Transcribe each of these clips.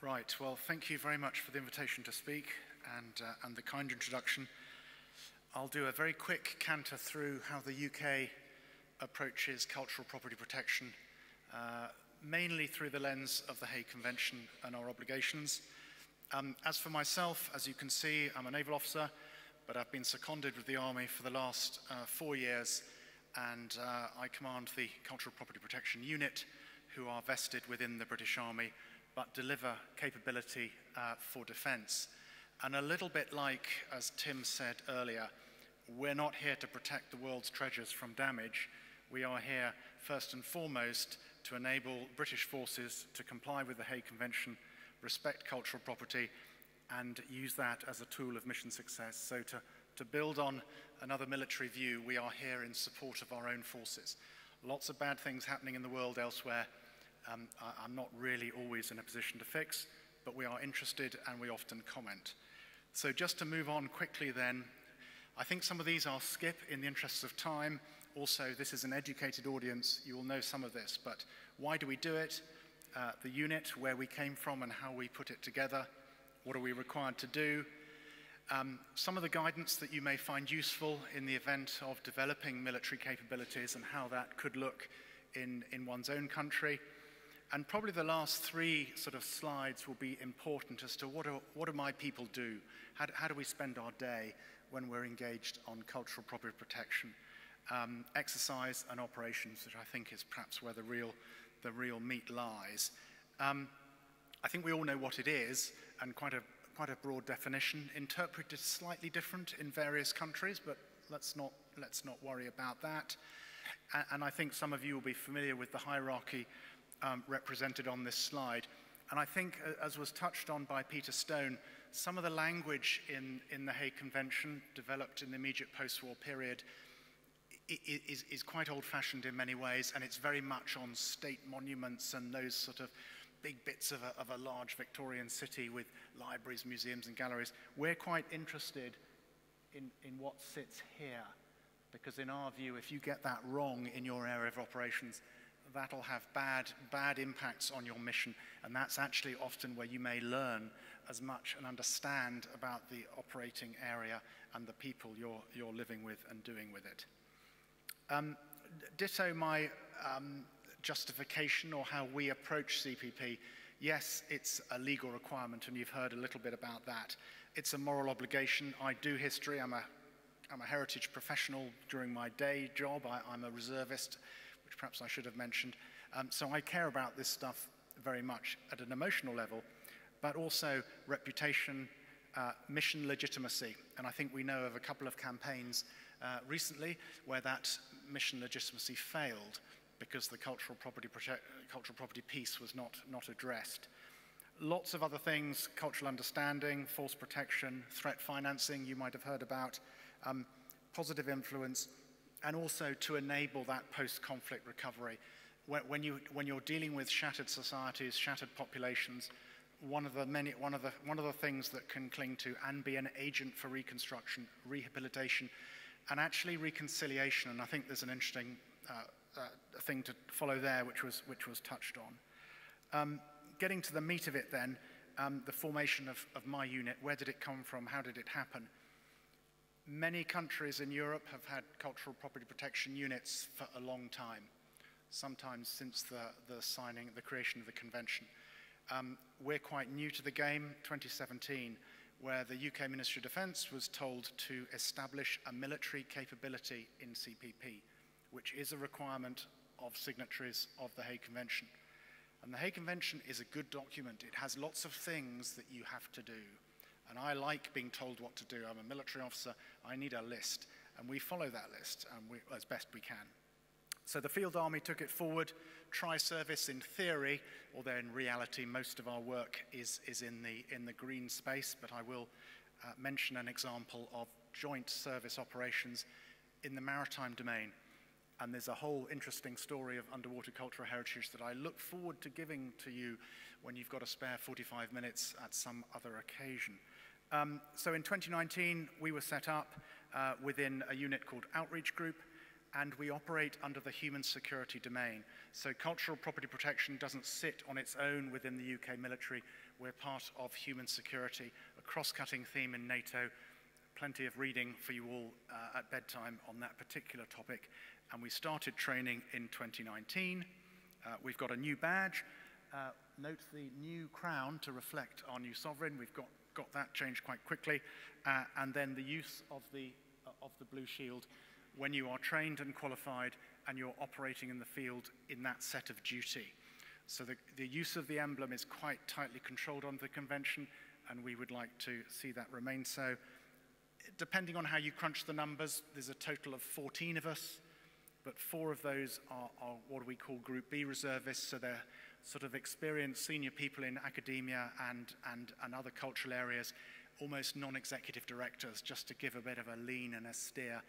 Right, well, thank you very much for the invitation to speak and the kind introduction. I'll do a very quick canter through how the UK approaches cultural property protection, mainly through the lens of the Hague Convention and our obligations. As for myself, as you can see, I'm a naval officer, but I've been seconded with the Army for the last 4 years, and I command the Cultural Property Protection Unit, who are vested within the British Army, but deliver capability for defence. And a little bit like, as Tim said earlier, we're not here to protect the world's treasures from damage. We are here, first and foremost, to enable British forces to comply with the Hague Convention, respect cultural property, and use that as a tool of mission success. So to build on another military view, we are here in support of our own forces. Lots of bad things happening in the world elsewhere. I'm not really always in a position to fix, but we are interested and we often comment. So just to move on quickly then, I think some of these I'll skip in the interests of time. Also, this is an educated audience. You will know some of this, but why do we do it? The unit, where we came from and how we put it together. What are we required to do? Some of the guidance that you may find useful in the event of developing military capabilities and how that could look in one's own country. And probably the last 3 sort of slides will be important as to what do my people do? How do we spend our day when we're engaged on cultural property protection? Exercise and operations, which I think is perhaps where the real meat lies. I think we all know what it is, and quite a broad definition, interpreted slightly different in various countries, but let's not worry about that. And I think some of you will be familiar with the hierarchy represented on this slide. And I think, as was touched on by Peter Stone, some of the language in the Hague Convention, developed in the immediate post-war period, is quite old-fashioned in many ways, and it's very much on state monuments and those sort of big bits of a large Victorian city with libraries, museums, and galleries. We're quite interested in what sits here, because in our view, if you get that wrong in your area of operations, that'll have bad impacts on your mission, and that's actually often where you may learn as much and understand about the operating area and the people you're living with and doing with it. Ditto my justification or how we approach CPP. Yes, it's a legal requirement, and you've heard a little bit about that. It's a moral obligation. I do history. I'm a heritage professional during my day job. I'm a reservist, which perhaps I should have mentioned. So I care about this stuff very much at an emotional level, but also reputation, mission legitimacy. And I think we know of a couple of campaigns recently where that mission legitimacy failed because the cultural property piece was not addressed. Lots of other things: cultural understanding, force protection, threat financing, you might have heard about, positive influence, and also to enable that post-conflict recovery. When you're dealing with shattered societies, shattered populations, one of the things that can cling to and be an agent for reconstruction, rehabilitation, and actually reconciliation. And I think there's an interesting thing to follow there, which was touched on. Getting to the meat of it then, the formation of my unit. Where did it come from? How did it happen? Many countries in Europe have had cultural property protection units for a long time, sometimes since the creation of the convention. We're quite new to the game, 2017, where the UK Ministry of Defence was told to establish a military capability in CPP, which is a requirement of signatories of the Hague Convention. And the Hague Convention is a good document. It has lots of things that you have to do. And I like being told what to do. I'm a military officer. I need a list. And we follow that list as best we can. So the Field Army took it forward, tri-service in theory, although in reality most of our work is in the green space, but I will mention an example of joint service operations in the maritime domain. And there's a whole interesting story of underwater cultural heritage that I look forward to giving to you when you've got a spare 45 minutes at some other occasion. So in 2019, we were set up within a unit called Outreach Group. and we operate under the human security domain. So cultural property protection doesn't sit on its own within the UK military. We're part of human security, a cross-cutting theme in NATO. Plenty of reading for you all at bedtime on that particular topic. And we started training in 2019. We've got a new badge. Note the new crown to reflect our new sovereign. We've got that changed quite quickly. And then the use of the blue shield when you are trained and qualified and you're operating in the field in that set of duty. So the use of the emblem is quite tightly controlled under the convention, and we would like to see that remain so. Depending on how you crunch the numbers, there's a total of 14 of us, but 4 of those are what we call Group B reservists, so they're sort of experienced senior people in academia and other cultural areas, almost non-executive directors, just to give a bit of a lean and a steer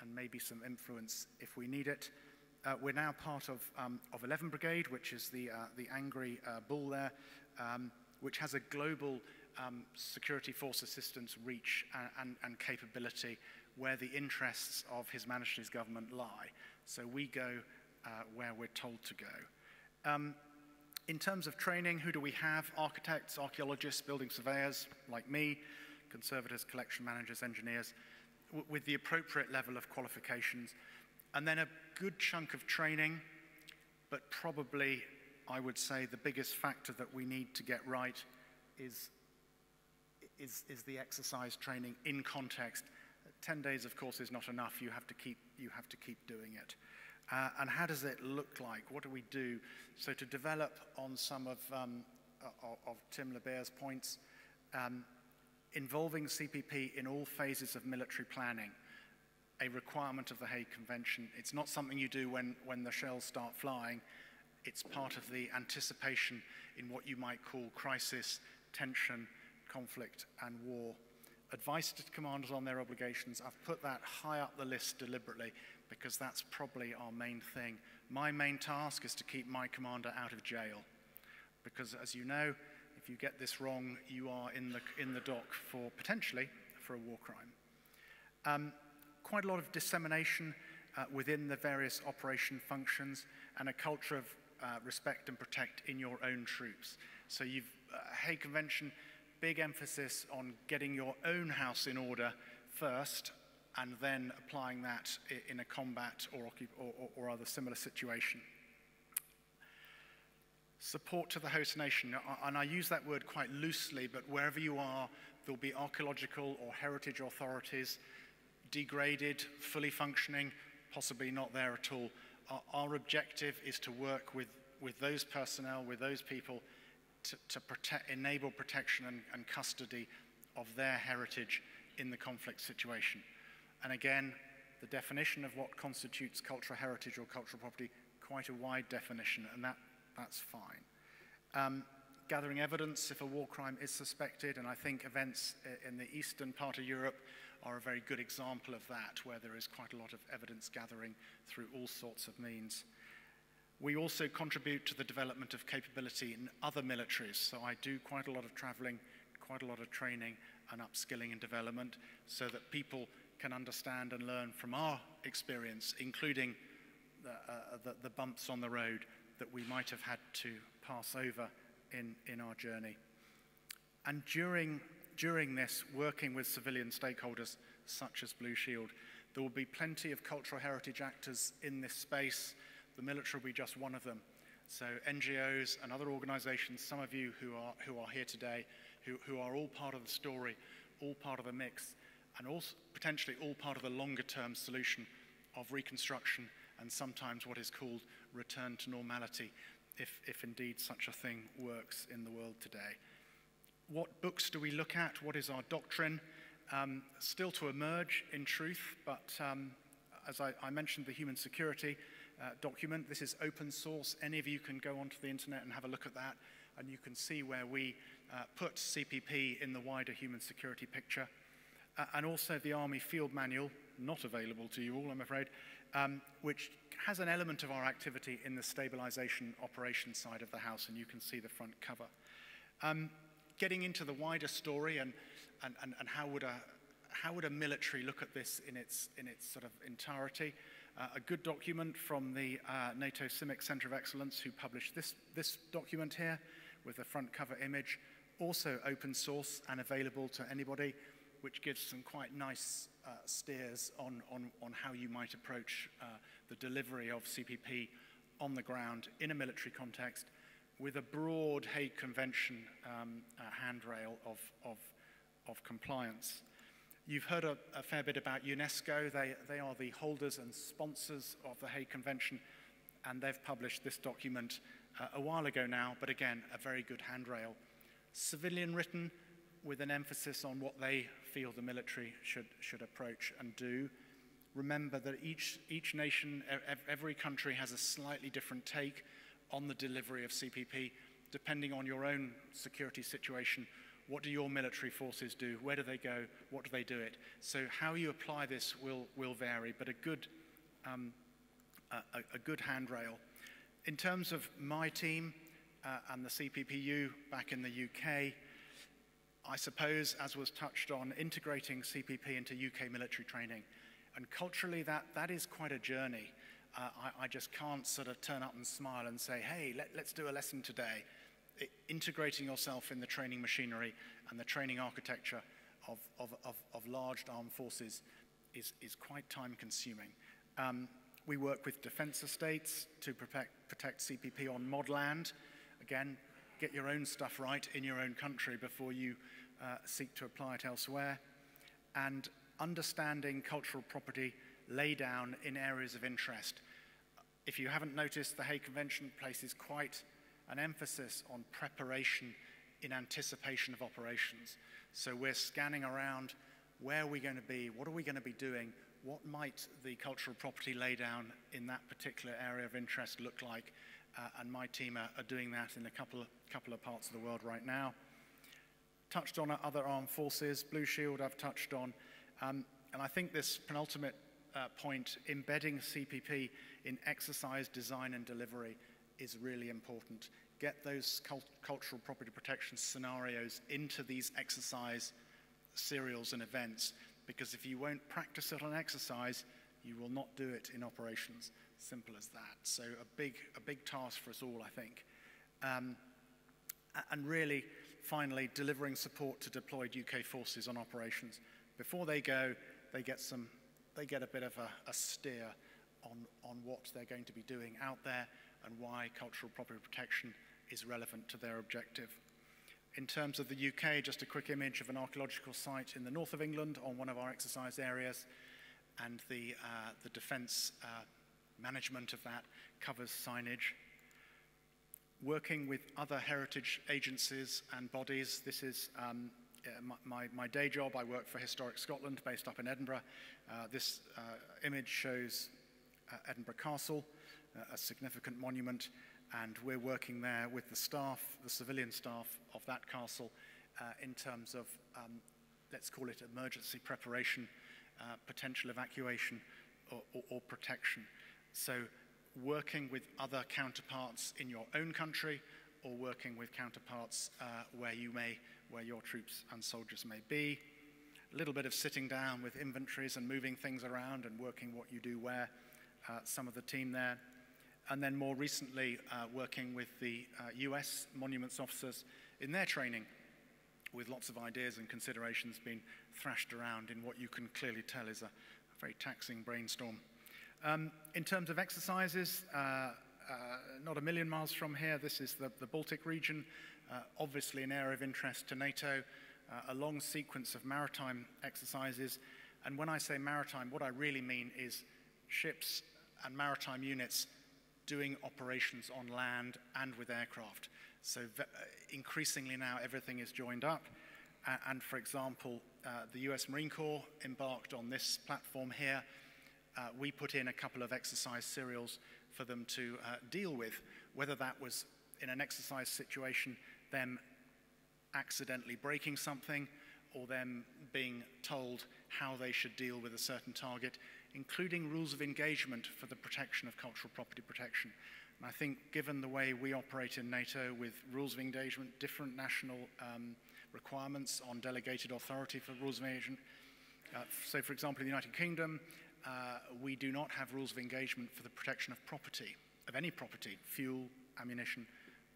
and maybe some influence if we need it. We're now part of 11 Brigade, which is the angry bull there, which has a global security force assistance reach and capability where the interests of His Majesty's government lie. So we go where we're told to go. In terms of training, who do we have? Architects, archaeologists, building surveyors like me, conservators, collection managers, engineers, with the appropriate level of qualifications. And then a good chunk of training, but probably, I would say, the biggest factor that we need to get right is the exercise training in context. 10 days, of course, is not enough. You have to keep doing it. And how does it look like? What do we do? So to develop on some of Tim LeBear's points, involving CPP in all phases of military planning, a requirement of the Hague Convention. It's not something you do when the shells start flying. It's part of the anticipation in what you might call crisis, tension, conflict, and war. Advice to commanders on their obligations. I've put that high up the list deliberately because that's probably our main thing. My main task is to keep my commander out of jail, because as you know, if you get this wrong, you are in the dock for potentially for a war crime. Quite a lot of dissemination within the various operation functions, and a culture of respect and protect in your own troops. So you've Hague Convention, big emphasis on getting your own house in order first, and then applying that in a combat or other similar situation. Support to the host nation, and I use that word quite loosely, but wherever you are, there'll be archaeological or heritage authorities, degraded, fully functioning, possibly not there at all. Our objective is to work with those personnel, with those people, to enable protection and custody of their heritage in the conflict situation. And again, the definition of what constitutes cultural heritage or cultural property, quite a wide definition, and that's fine. Gathering evidence if a war crime is suspected, and I think events in the eastern part of Europe are a very good example of that, where there is quite a lot of evidence gathering through all sorts of means. We also contribute to the development of capability in other militaries, so I do quite a lot of traveling, quite a lot of training and upskilling and development, so that people can understand and learn from our experience, including the bumps on the road that we might have had to pass over in our journey. And during this, working with civilian stakeholders such as Blue Shield, there will be plenty of cultural heritage actors in this space. The military will be just one of them. So NGOs and other organizations, some of you who are here today, who are all part of the story, all part of the mix, and also potentially all part of the longer term solution of reconstruction and sometimes what is called return to normality, if indeed such a thing works in the world today. What books do we look at? What is our doctrine? Still to emerge in truth, but as I mentioned, the human security document, this is open source. Any of you can go onto the internet and have a look at that, and you can see where we put CPP in the wider human security picture. And also the Army Field Manual, not available to you all, I'm afraid, which has an element of our activity in the stabilization operations side of the house, and you can see the front cover. Getting into the wider story and how would a military look at this in its sort of entirety, A good document from the NATO CIMIC Centre of Excellence, who published this document here with the front cover image, also open source and available to anybody, which gives some quite nice steers on how you might approach the delivery of CPP on the ground in a military context, with a broad Hague Convention handrail of compliance. You've heard a fair bit about UNESCO. They are the holders and sponsors of the Hague Convention, and they've published this document a while ago now, but again, a very good handrail. Civilian written, with an emphasis on what they feel the military should approach and do. Remember that each nation, every country has a slightly different take on the delivery of CPP, depending on your own security situation. What do your military forces do? Where do they go? What do they do it? So how you apply this will vary, but a good handrail. In terms of my team and the CPPU back in the UK, I suppose, as was touched on, integrating CPP into UK military training. And culturally, that is quite a journey. I just can't sort of turn up and smile and say, hey, let's do a lesson today. Integrating yourself in the training machinery and the training architecture of large armed forces is quite time consuming. We work with defense estates to protect CPP on mod land. Again, get your own stuff right in your own country before you seek to apply it elsewhere. And understanding cultural property lay down in areas of interest. If you haven't noticed, the Hague Convention places quite an emphasis on preparation in anticipation of operations. So we're scanning around, where are we going to be, what are we going to be doing, what might the cultural property lay down in that particular area of interest look like, and my team are doing that in a couple of parts of the world right now. Touched on other armed forces, Blue Shield I've touched on, and I think this penultimate point, embedding CPP in exercise design and delivery, is really important. Get those cultural property protection scenarios into these exercise serials and events, because if you won't practice it on exercise, you will not do it in operations. Simple as that. So a big task for us all, I think. And really, finally, delivering support to deployed UK forces on operations. Before they go, they get a bit of a steer on what they're going to be doing out there and why cultural property protection is relevant to their objective. In terms of the UK, just a quick image of an archaeological site in the north of England on one of our exercise areas, and the defence management of that covers signage. Working with other heritage agencies and bodies, this is my day job. I work for Historic Scotland, based up in Edinburgh. This image shows Edinburgh Castle, a significant monument, and we're working there with the staff, the civilian staff of that castle, in terms of, let's call it emergency preparation, potential evacuation, or protection. So working with other counterparts in your own country, or working with counterparts where your troops and soldiers may be. A little bit of sitting down with inventories and moving things around and working what you do where, some of the team there. And then more recently, working with the US monuments officers in their training, with lots of ideas and considerations being thrashed around in what you can clearly tell is a very taxing brainstorm. In terms of exercises, not a million miles from here, this is the Baltic region, obviously an area of interest to NATO, a long sequence of maritime exercises. And when I say maritime, what I really mean is ships and maritime units doing operations on land and with aircraft. So increasingly now everything is joined up. And for example, the US Marine Corps embarked on this platform here. We put in a couple of exercise serials for them to deal with, whether that was in an exercise situation, them accidentally breaking something, or them being told how they should deal with a certain target, including rules of engagement for the protection of cultural property protection. And I think given the way we operate in NATO with rules of engagement, different national requirements on delegated authority for rules of engagement, so for example, in the United Kingdom, we do not have rules of engagement for the protection of property, of any property, fuel, ammunition,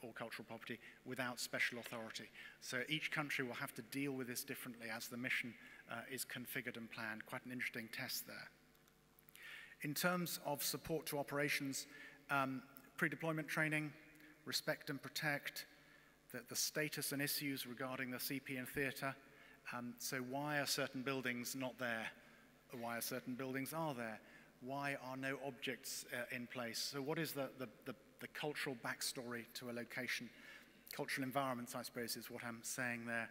or cultural property, without special authority. So each country will have to deal with this differently as the mission is configured and planned. Quite an interesting test there. In terms of support to operations, pre-deployment training, respect and protect, the status and issues regarding the CP and theatre. So why are certain buildings not there? Why are certain buildings are there? Why are no objects in place? So what is the cultural backstory to a location? Cultural environments, I suppose, is what I'm saying there.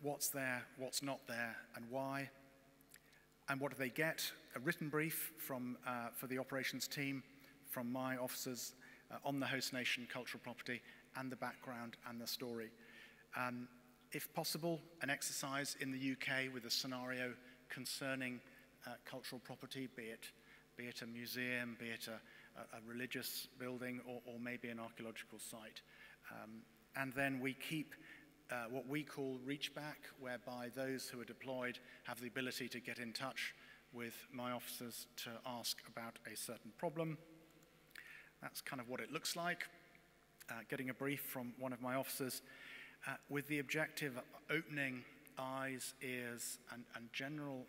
What's there, what's not there, and why? And what do they get? A written brief from, for the operations team from my officers on the host nation cultural property and the background and the story. If possible, an exercise in the UK with a scenario concerning cultural property, be it a museum, be it a religious building, or maybe an archaeological site. And then we keep what we call reach back, whereby those who are deployed have the ability to get in touch with my officers to ask about a certain problem. That's kind of what it looks like. Getting a brief from one of my officers with the objective of opening eyes, ears, and general,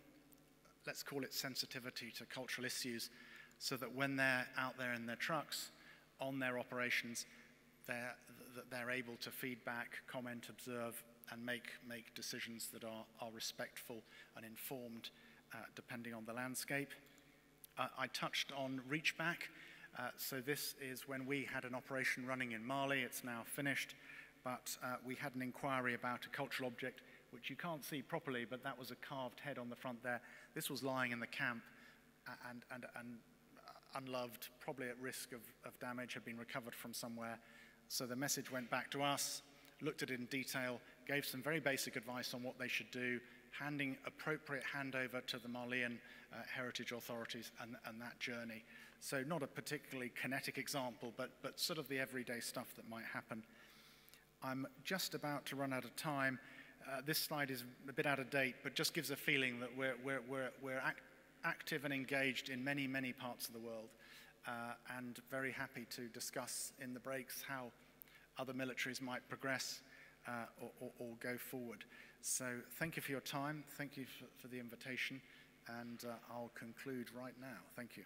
let's call it sensitivity to cultural issues, so that when they're out there in their trucks, on their operations, they're able to feedback, comment, observe, and make decisions that are respectful and informed, depending on the landscape. I touched on reach back. So this is when we had an operation running in Mali. It's now finished, but we had an inquiry about a cultural object which you can't see properly, but that was a carved head on the front there. This was lying in the camp and unloved, probably at risk of damage, had been recovered from somewhere. So the message went back to us, looked at it in detail, gave some very basic advice on what they should do, handing appropriate handover to the Malian heritage authorities and that journey. So not a particularly kinetic example, but sort of the everyday stuff that might happen. I'm just about to run out of time. This slide is a bit out of date, but just gives a feeling that we're active and engaged in many, many parts of the world, and very happy to discuss in the breaks how other militaries might progress or go forward. So thank you for your time. Thank you for the invitation, and I'll conclude right now. Thank you.